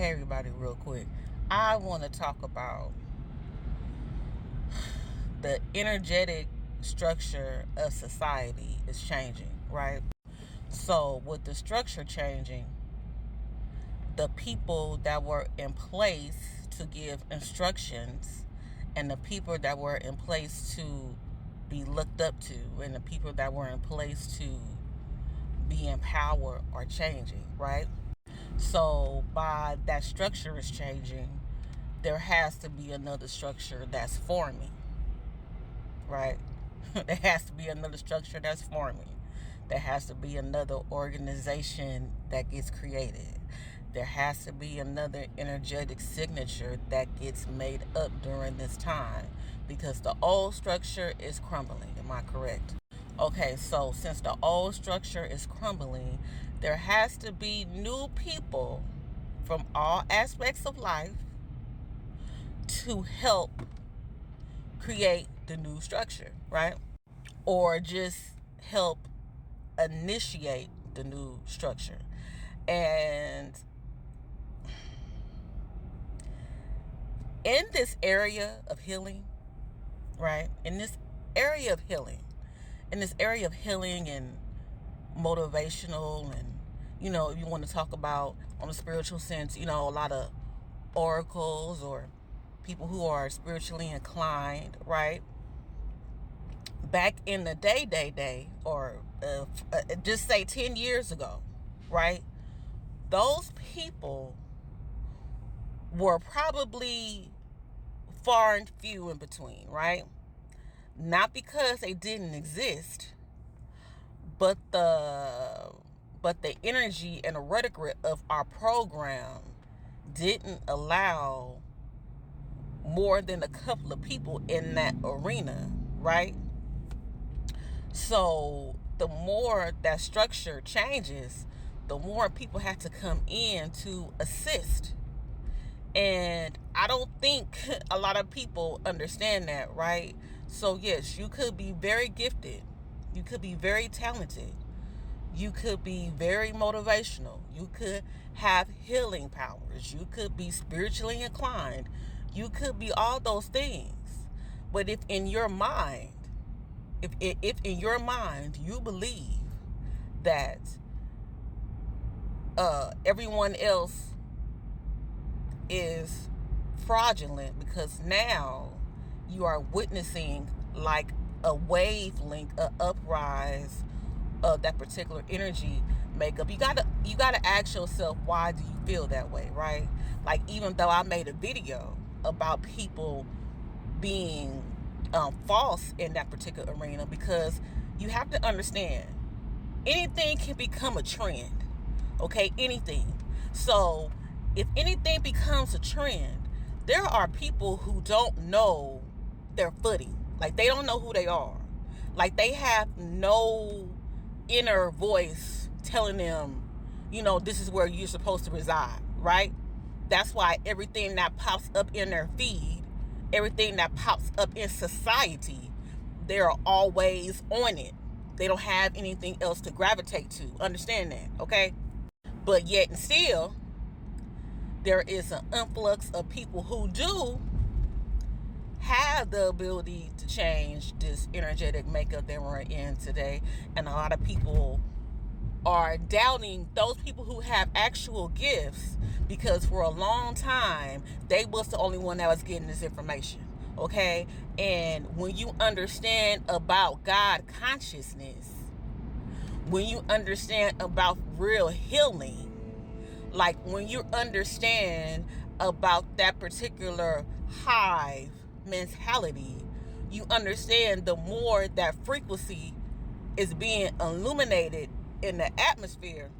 Hey everybody, real quick. I want to talk about the energetic structure of society is changing, right? So with the structure changing, the people that were in place to give instructions and the people that were in place to be looked up to and the people that were in place to be in power are changing, right? So by that structure is changing, there has to be another structure that's forming, right? There has to be another structure that's forming. There has to be another organization that gets created. There has to be another energetic signature that gets made up during this time because the old structure is crumbling. Am I correct? Okay, so since the old structure is crumbling, there has to be new people from all aspects of life to help create the new structure, right? Or just help initiate the new structure. And in this area of healing, right? In this area of healing and motivational and, if you want to talk about on a spiritual sense, a lot of oracles or people who are spiritually inclined, right? Back in the day, or just say 10 years ago, right? Those people were probably far and few in between, right? Not because they didn't exist, but the energy and the rhetoric of our program didn't allow more than a couple of people in that arena, right? So the more that structure changes, the more people have to come in to assist. And I don't think a lot of people understand that, right? So yes, you could be very gifted. You could be very talented. You could be very motivational. You could have healing powers. You could be spiritually inclined. You could be all those things. But if in your mind you believe that everyone else is fraudulent because now you are witnessing like a wavelength, a uprise of that particular energy makeup, you gotta ask yourself, why do you feel that way, right? Like, even though I made a video about people being false in that particular arena, because you have to understand, anything can become a trend, okay? Anything. So if anything becomes a trend, there are people who don't know their footing. Like, they don't know who they are. Like, they have no inner voice telling them, this is where you're supposed to reside, right? That's why everything that pops up in their feed, everything that pops up in society, they're always on it. They don't have anything else to gravitate to. Understand that, okay? But yet and still, there is an influx of people who do have the ability to change this energetic makeup that we're in today. And a lot of people are doubting those people who have actual gifts, because for a long time they was the only one that was getting this information, okay? And when you understand about God consciousness, when you understand about real healing, like when you understand about that particular hive mentality, you understand the more that frequency is being illuminated in the atmosphere,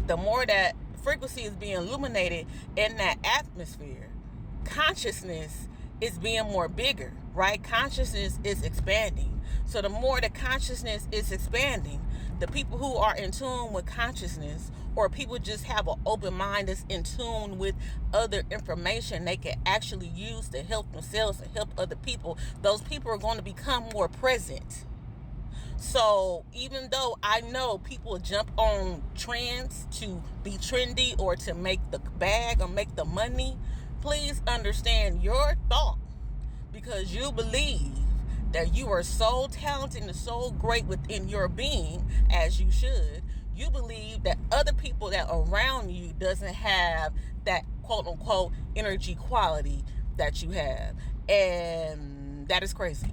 the more that frequency is being illuminated in that atmosphere, consciousness is being more bigger, right? Consciousness is expanding. So the more the consciousness is expanding, the people who are in tune with consciousness, or people just have an open mind that's in tune with other information they can actually use to help themselves and help other people, those people are going to become more present. So even though I know people jump on trends to be trendy or to make the bag or make the money, please understand your thought, because you believe that you are so talented and so great within your being, as you should. You believe that other people that are around you doesn't have that quote unquote energy quality that you have. And that is crazy.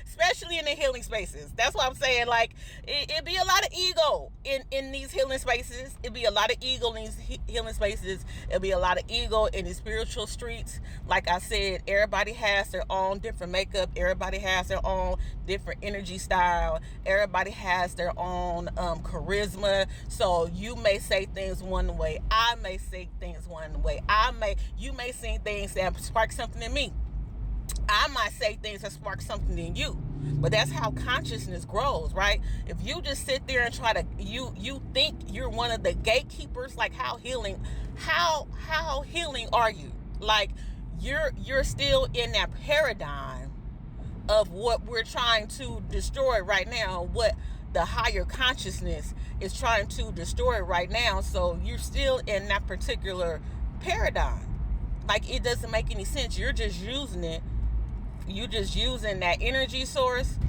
Especially in the healing spaces. That's what I'm saying. Like, it'd be a lot of ego in these healing spaces. It'd be a lot of ego in these healing spaces. It'd be a lot of ego in the spiritual streets. Like I said, everybody has their own different makeup. Everybody has their own different energy style. Everybody has their own charisma. So you may say things one way. I may say things one way. You may see things that spark something in me. I might say things that spark something in you. But that's how consciousness grows, right? If you just sit there and try to, you think you're one of the gatekeepers, like how healing are you? Like you're still in that paradigm of what we're trying to destroy right now, what the higher consciousness is trying to destroy right now. So you're still in that particular paradigm. Like, it doesn't make any sense. You're just using it. You're just using that energy source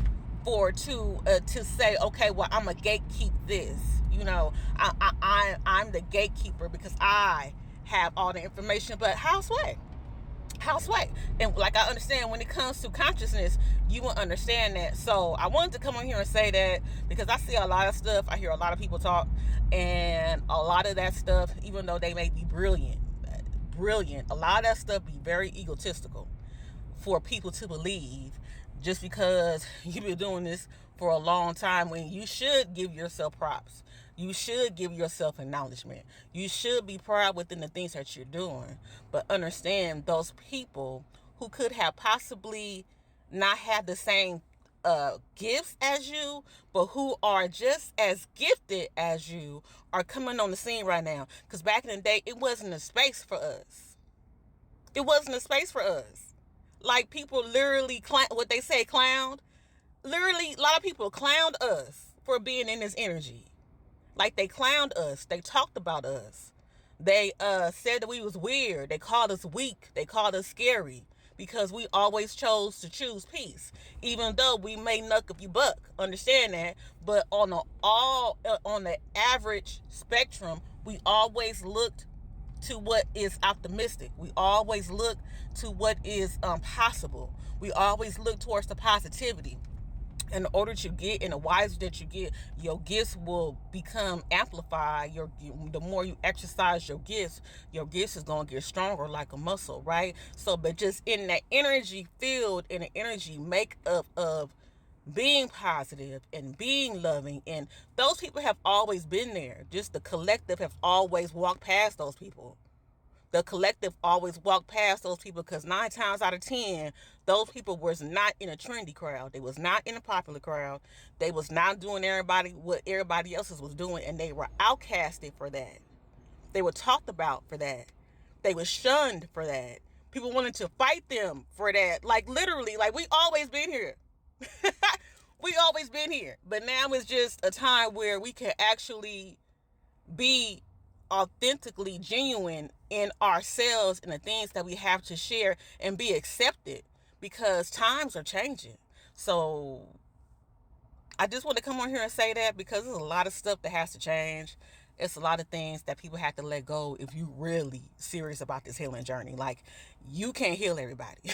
to say, okay, well, I'm a gatekeep this. I'm the gatekeeper because I have all the information. But how sway? And like, I understand when it comes to consciousness, you will understand that. So I wanted to come on here and say that because I see a lot of stuff. I hear a lot of people talk, and a lot of that stuff, even though they may be brilliant, a lot of that stuff be very egotistical for people to believe, just because you've been doing this for a long time, when you should give yourself props. You should give yourself acknowledgement. You should be proud within the things that you're doing. But understand, those people who could have possibly not had the same gifts as you, but who are just as gifted as you, are coming on the scene right now. Because back in the day, it wasn't a space for us. It wasn't a space for us. Like, people literally, what they say, clowned. Literally, a lot of people clowned us for being in this energy. Like, they clowned us. They talked about us. They said that we was weird. They called us weak. They called us scary, because we always chose to choose peace, even though we may knuck if you buck. Understand that. But on the average spectrum, we always looked to what is optimistic. We always look to what is possible. We always look towards the positivity. In order to get, and the wiser that you get, your gifts will become amplified. The more you exercise your gifts is going to get stronger like a muscle, right? So, but just in that energy field and the energy makeup of being positive and being loving, and those people have always been there. Just the collective have always walked past those people. The collective always walked past those people, because 9 times out of 10, those people was not in a trendy crowd. They was not in a popular crowd. They was not doing what everybody else was doing, and they were outcasted for that. They were talked about for that. They were shunned for that. People wanted to fight them for that. Like, literally, like, we always been here. We always been here. But now it's just a time where we can actually be authentically genuine in ourselves and the things that we have to share, and be accepted, because times are changing. So I just want to come on here and say that, because there's a lot of stuff that has to change. It's a lot of things that people have to let go if you really serious about this healing journey. Like, you can't heal everybody.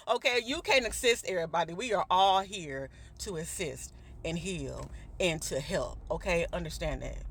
Okay, you can't assist everybody. We are all here to assist and heal and to help. Okay, understand that.